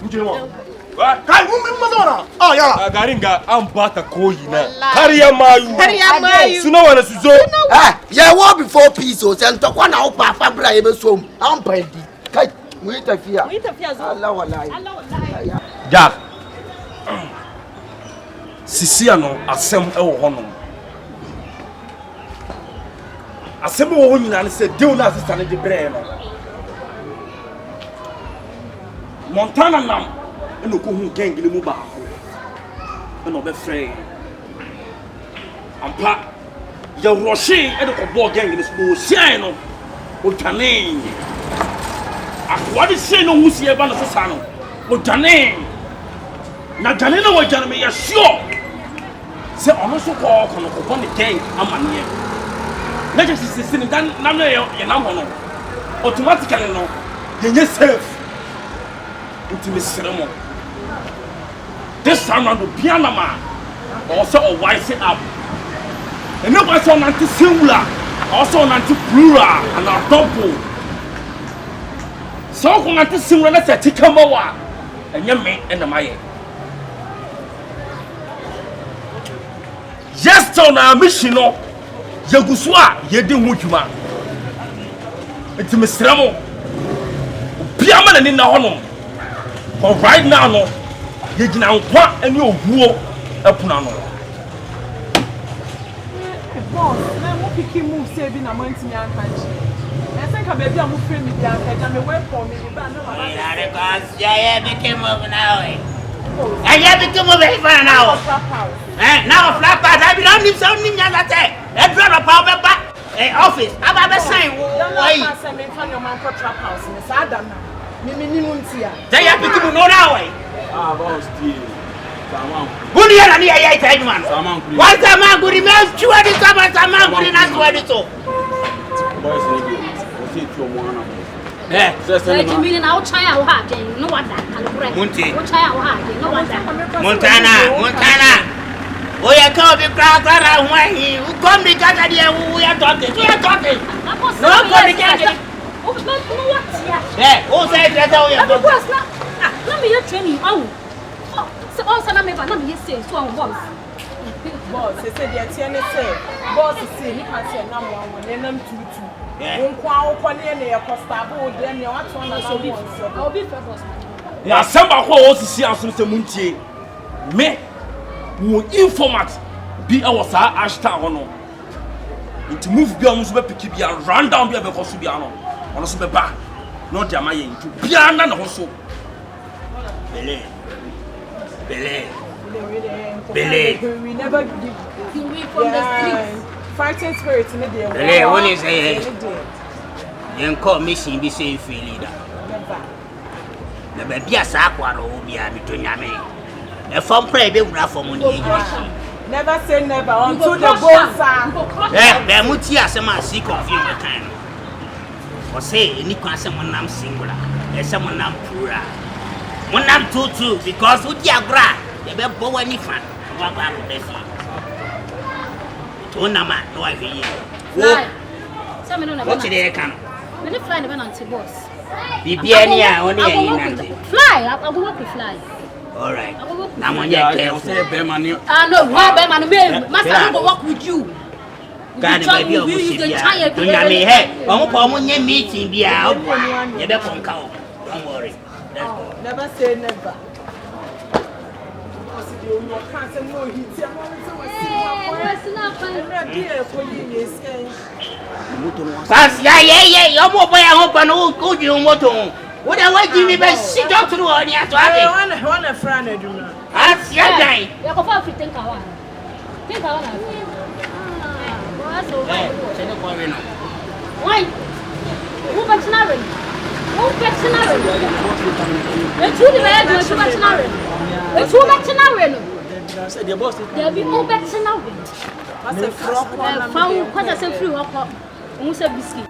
Kujemo. Kai mumazona. Ah ya. Garinga ambata koyina. Kariya mayu. Suna wana suzo. Yeah, what before peace o se ntokwa na opa fabra ye besom. Ampandi. Kai muitafia. Zo. Allah wallahi. Ja. Sisi ano asem ewo hono. Asem wo ho nyina ne se dew na asista ne de brɛ no. Montana nam eno ko hu gengile mu baako. Eno be frɛ. Ampa ya roshi e de ko bo gengile so sian no. O tane. Akwa de se no hu sie ba no so sa no. O tane. Na tane na wo jana me ya sure. Se ono so ko kono ko ne gang amane. Na just sin dan na no ye na ho no. Automatically no. Ye safe. Intimacy. This time around, the piano man also a wise up. And no one saw anti singular, also an anti plural and a double. So, on anti singular, let's say Tikamawa and your mate and the Maya. Yes, on our mission, Yaguswa, Yedin Wujuma. Intimacy. Piaman and in the honor. But right now, no, you can walk and you walk up now. Boss, I'm picking move saving a month in your country. I think I'm maybe I'm moving with your head and wait for me. Yeah, became over now. I have become over here now. Now, flat pass, I belong to something that I brought a power back office. I'm about to say, why? I'm your man for trap house in the Sadam. They have become no way. Ah, boss, dear. Good year, and I tell you, man. What's a man good emails? 2 edits, a man good enough to edit. Boys, we'll see you one. Yeah, you mean I'll try our heart, no one that can break. Monty, we'll try our heart, no one that. Montana. We are coming, Clara, when you come because we are talking. We are talking. No, come again. Yeah, who said that? Let me train you. Oh, so also, let me say, so boss. Boss, they said they're telling us, boss, see, you can't say number one, and then 2. I'll be fair, boss. Yeah, somebody who also see us with the Muntie. Me, who informat be our Ashta or no. To move beyond Picky and run down the Cosibiano. Also, be back, not Jamayin to Piana and also. Bele. We never give you from the streets. Fighting spirit in the day. Bele, what is it? You call me see be saying free leader. The baby a saquaro will be between Yami. A phone play be rough for money. Never say never until the bones are. Yeah, there mutia some see Confion the time. Or say any someone I'm singular, there's someone I'm plural. One I'm two because with your bra, they be bow any fan. What about the fan? Tonama, no I hear you. What's the account? When you fly the penalty, boss. Bibiania only fly, I will work with fly. All right. Now when you're careful. I know why Beman, Master will work with you. God, baby, you may have one meeting be out. You don't count. Don't worry. Never say never. Pass, yeah, your mobile open, who could you motor? What I want you to sit up through on your I want a friend. Ask your guy. You're going to think I want. Think I want. Why? Who gets married? Who gets married? It's who the man who gets married. It's who gets married. There'll be no gets married. What's a frog? Found quite a free walk. Almost a biscuit.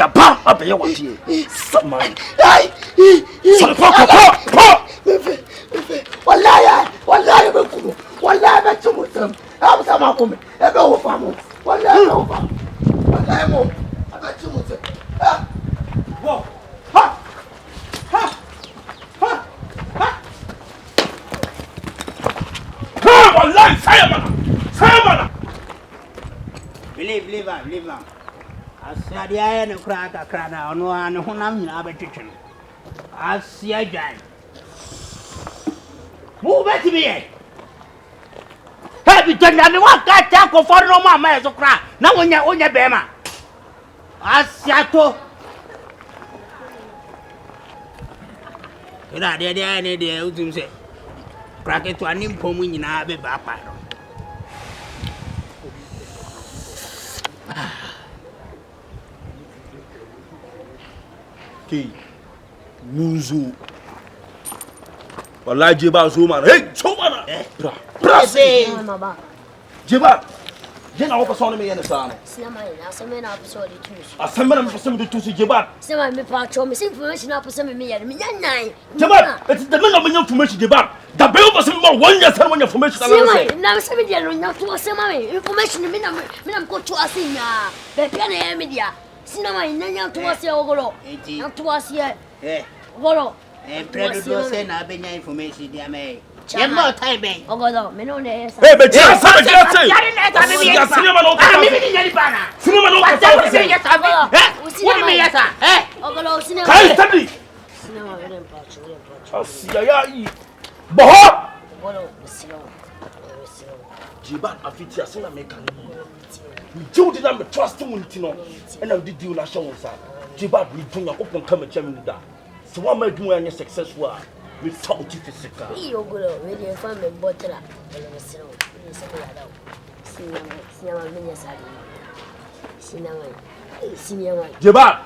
Japa abe ya wati. Samai. Ai. Pokua. Wallahi be kumo. Wallahi be chumutam. Am sama kume. Ebe wo famu. Wallahi wo famu. Wallahi mo. Ebe chumutam. Ha. Wo. Wallahi sayamana. Believe him. Asadi aye ne kura kakra na ono ane honam nyina abetwetwe. Asia jan. Mu beti biye. Hebi tanda me waka ta ko for no ma ma so kura. Na wonya bema. Asia to. Ira de ane de utum se. Kura ke to anim pomu nyina be ba pa no. Ki Munzu. Wallahi Jeba zo man. Hey, so man. Bra. Jeba. Jena wo person me yen sa no. Sinama ina aseme na episode 2. Asamba na me person de tusi Jeba. Sinama me pa cho me information na person me yen me nyan. Jeba, it's the man of information Jeba. Da be wo person mo one year say information na say. Sinama na se me dia no nya to asema me information me na ko to asinya. Be pia na ya media. Sinama ina nya to asia ogoro. Na to asia. Ogoro. Predo do say na be nya information dia me. Ye mo time be. Ogoro, me no na esa. Hey, be just say. Cinema no. Ah, me ni nyali bana. Cinema no. What do you say yes abi? What do you yes ah? Ogoro sinama. Kai study. Sinama me pa cho. Asia ya yi. Boho. Ogoro sinama. Jeba afiti asina me kan ni. You did not trust him ntino. And I did deal na show on sa. Jeba we do yakopon kama chemi da. So what make you any successful? We talk to physical. Ogoro, we dey find me bottle. Ogoro sinama. Sinama. Jeba,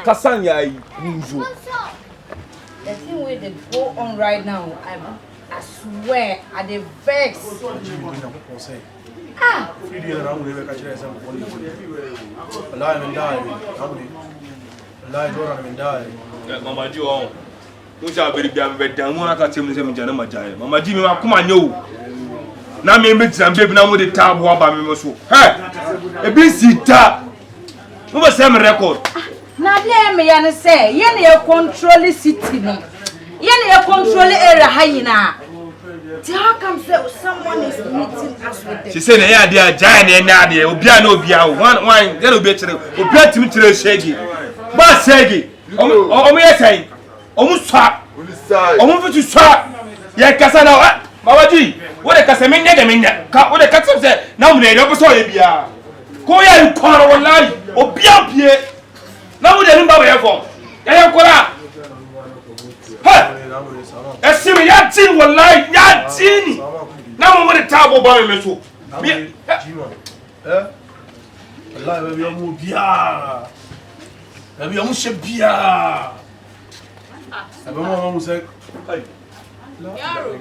Kasanya Munzu. The thing where they go on right now, I swear, at the vex. Ah! Mama Ji on. Don't you be down one at him in Jana Majai. Mama Ji, come on, you. Now, me make some baby now with the tab by me. Hey, a bit sita. Who was some record? Now, let me say, you control the city. You control the area high. How come someone is meeting us with them? She said, "Yeah, they are giant and Nadia. Obia no Bia. One, little bit. Obia to me to the shaggy. But shaggy. Oh, me saying. Almost swap. Almost to swap. Yeah, Cassana. Mawaji. What a Casamina, the Mina. What a Cassam said. Now, they don't saw it. Bia. Koya, you call our life. Obia Pierre. Now, we didn't buy a phone. Yaya. Esimi ya tin wallahi ya tin na mo de tabo ba me so wallahi baby amu bia baby amu she bia aba mo mo say hey yaro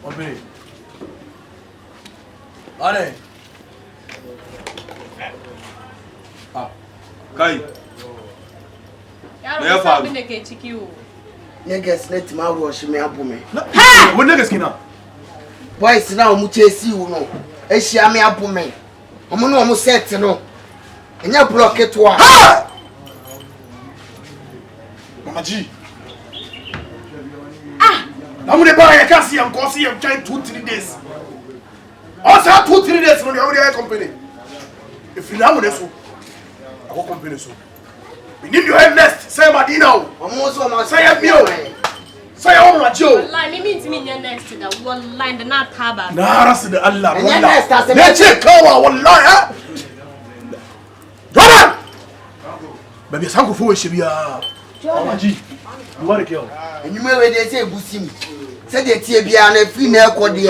obe are kai yaro sabi ne ke ciki o. Niggas let my wash me up me. Ha! What niggas kina? Boys now mu chesi wo no. Ehia me up me. Omo no omo set no. Enya block it wa. Ha! Mama G. Ah! Namu de ba ya kasi am ko si am trying 2-3 days. Also 2-3 days no the company. If you namu de so. I go company so. We need your head next. Say Madina. Omo so ma say Mio. Say Omo Joe. Wallahi me means me next that wallahi the not taba. Na ras da Allah wallahi. next as Ne ce kawa wallahi ha. Jordan. Baby sanku fo we shibia. Mama G. You are the girl. Enyume we dey say busim. Say dey tie bia na free na ekode e. E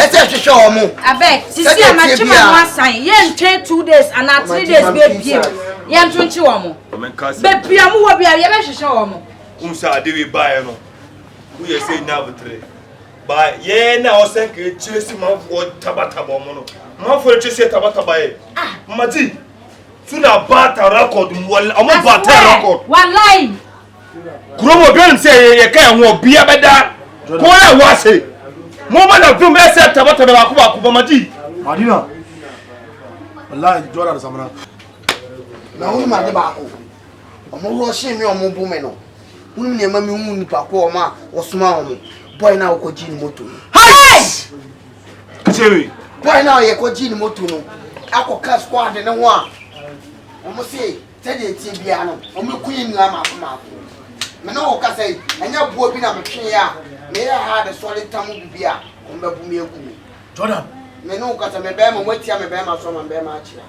say hwehwe omo. Abeg, sisi amachima no asan. Ye ntwe 2 days and 3 days be biem. Ye ntunchi omo. Be bia mu wo bia ye be hwehwe omo. Unsa adewe bae no. Who you say now betre. Ba ye na o sen ke chesi manfo tabata bo mo no. Manfo chesi tabata bae. Mama G. Suna bata record wala omo bata record. Wallahi. Kuromo biam say ye kan ho bia beda. Ko ya wase. Mo ma na film be say tabata ba ko ba maji. Madina. Wallahi Jordan samana. Na wonu ma de ba ko. Omo ro she mi omo bu me no. Wonu ne ma mi hu nipa ko o ma osuma omo. Boy na ko ji ni moto. Hey! Kachewi. Boy na ye ko ji ni moto no. Akoka squad ne ho a. Omo say tede tie bia no. Omo kunyi ni ama ko. Me na o ka say enya buo bi na me twe ya. Me ya ha de solid tamu bibia. Omo ba bu me eku. Jordan. Me no ka say me be ma watia me be ma so ma be ma achia.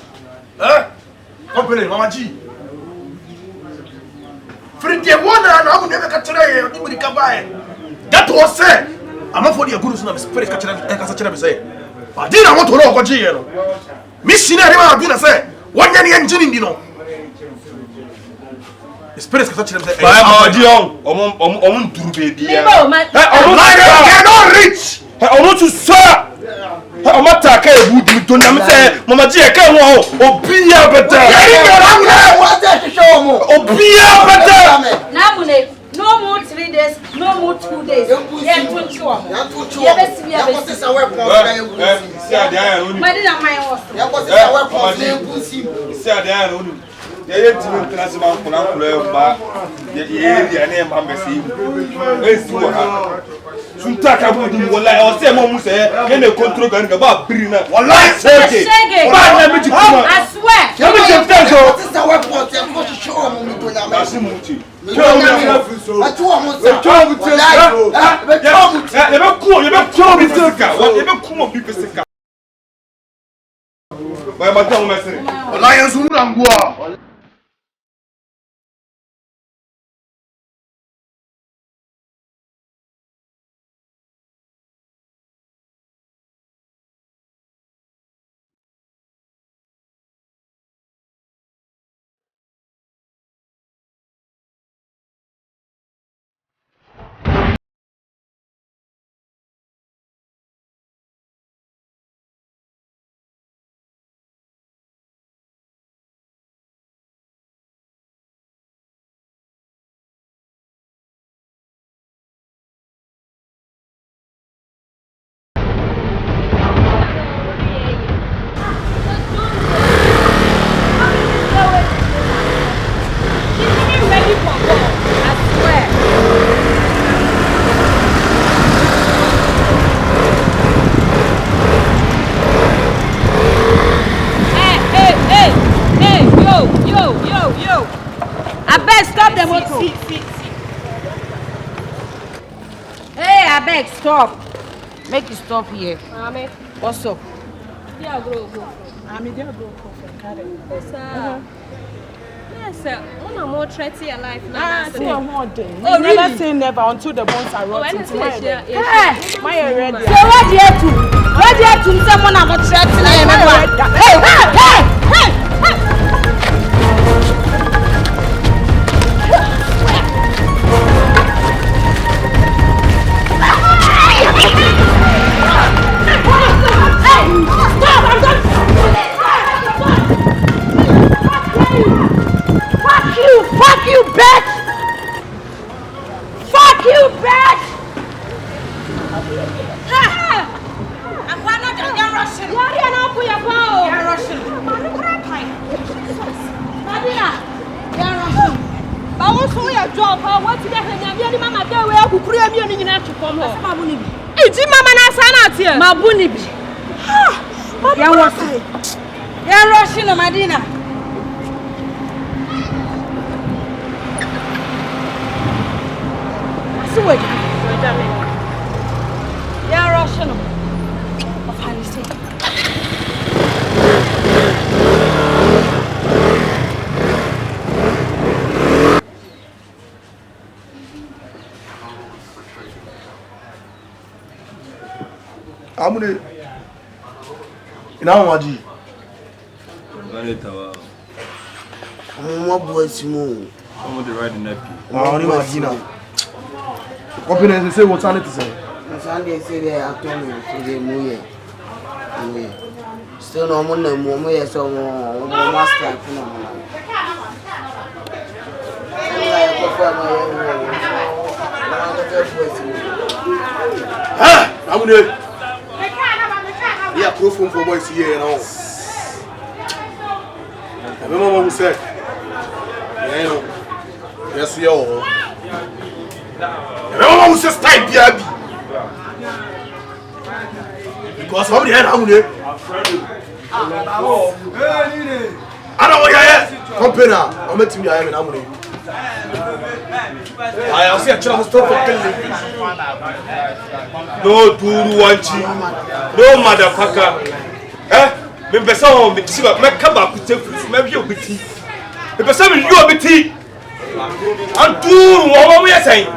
Kompany mama ji. Fridi wona na amu nebe ka tere e ibiri ka bae. That was say. I'm for the guru na spirit ka tere ka sa tere be say. Madina want to know ko ji ye no. Missionary ma Madina say, "Wanya ni engine ndi no." Spirit ka sa tere be say. Ba ma di on. Omo nduru be bia. Hey, not rich. Hey, omo to sir. O mata ka ebu di to na me say mama ji e ka ho obia beta. Obia beta. Naamuney, no more 3 days, no more 2 days. Yeah, 21. Madina my house. Suntaka budi wallahi o se mo mu se ke ne control gan ga ba birina wallahi sege ba na mi ti kuma I swear ya mi ti ftezo This is our report. I'm going to show them to na me. asimuti Abeg, stop. Make you stop here. Mame. What's up? Dia go. Dia go for carry. Sir. Yes, sir. Una more threat your life now. Oh, really? Never say never until the bones are rotten. My ready. So what do you do? What do you do? Someone I'm not threatening. Hey! Fuck you, bitch! Fuck you, bitch! I'm not Russian. You're not Russian. Madina, you're Russian. But also your job, what did I have? Mama, there we are. Who create me in to come home? It's Mama Nasanati. Mabunibi. You're Russian. You're Russian, Madina. Wait. Yeah, Russian. Of how you say. Amune. Ina waji. Wale tawa. Mo boy simu. Omo dey ride nappy. Ah, ni Madina. Company say what sanity say. Sunday say they are telling me to the muye. Still no money, more yes or master. I'm going to. Yeah, proof for boys here and all. I remember who said, yes, yo. I remember who says, type, yeah. Because somebody had Naamuney. I don't want to Kompany. I'm meeting you. I'm Naamuney. I see a chance to stop killing. No Turu wanchi. No motherfucker. Me pesa o me ti ba me ka ba ku tefu me bi obiti. Me pesa me you obiti. An Turu wo mo yesen.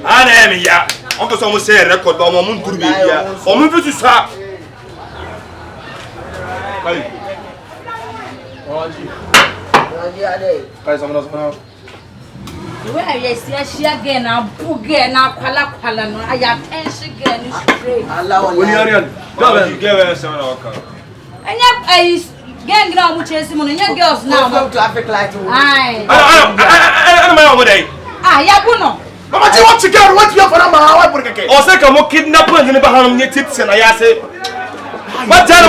Ana me ya. On pesa mo say record ba mo mun Turu be ya. O mo bi tu sa. Kai. Kai sama. Where yes, yes, again, I'm booger now, Pala, no, I have 10 again. When you are young, You give us 7 hours. And yet, I gang ground with chasing on young girls now. Now, traffic light. Aye, I my own day. ah, Yabuno. Mama, you want to get what you have for my wife? O say come kidnap and never harm me tips and I say. What tell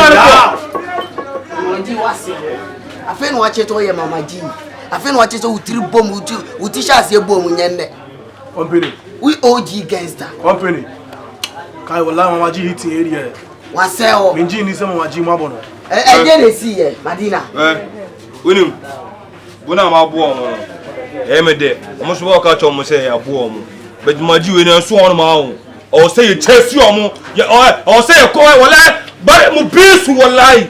I feel watch it all your Mama G. I feel watch it all 3 bomb with teachers your bomb in Kompany. We OG gangster. Kompany. Kai will lie Mama G hitting area. One cell. Minji ni some Mama G Mabono. I didn't see it, Madina. Winning. When I'm a boy, Emede, almost walk out on say a boy. But Maji and so on my own. Or say you chase you or say a coy will lie, but mu peace will lie.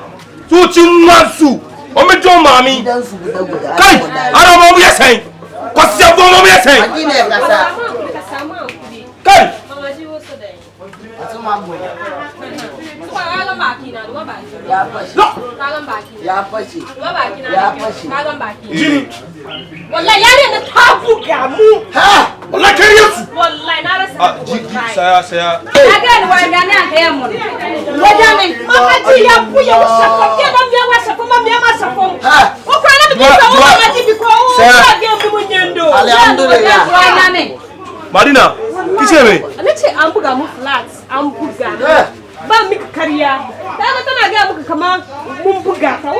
So Chimasu. O me jo mami. Kai, ara mo bi esen. Kwasi abo mo bi esen. Madina e kasa. Kai. Mama, you also there. Aso ma boy. Kagan baki na, go back. Ya pashi. Kagan baki. Ya pashi. Go back na. Ya pashi. Kagan baki. Jini. Wallahi yare na tafu gamu. Ha! Wallahi kai yesu. Wallahi na rasa. Saya. Again, why gani ake mo? Wajane. Mama ji ya puya usako. Keda mbia wasako, mbia masako. Ha! Okwana bikisa o mama ji biko o. Sage mbimu nyendo. Alhamdulillah. Wajane. Madina, kicheme. Anace an buga mu flat, an buga. Ba mika kariya. Da na tana ga muka kama mun buga ta.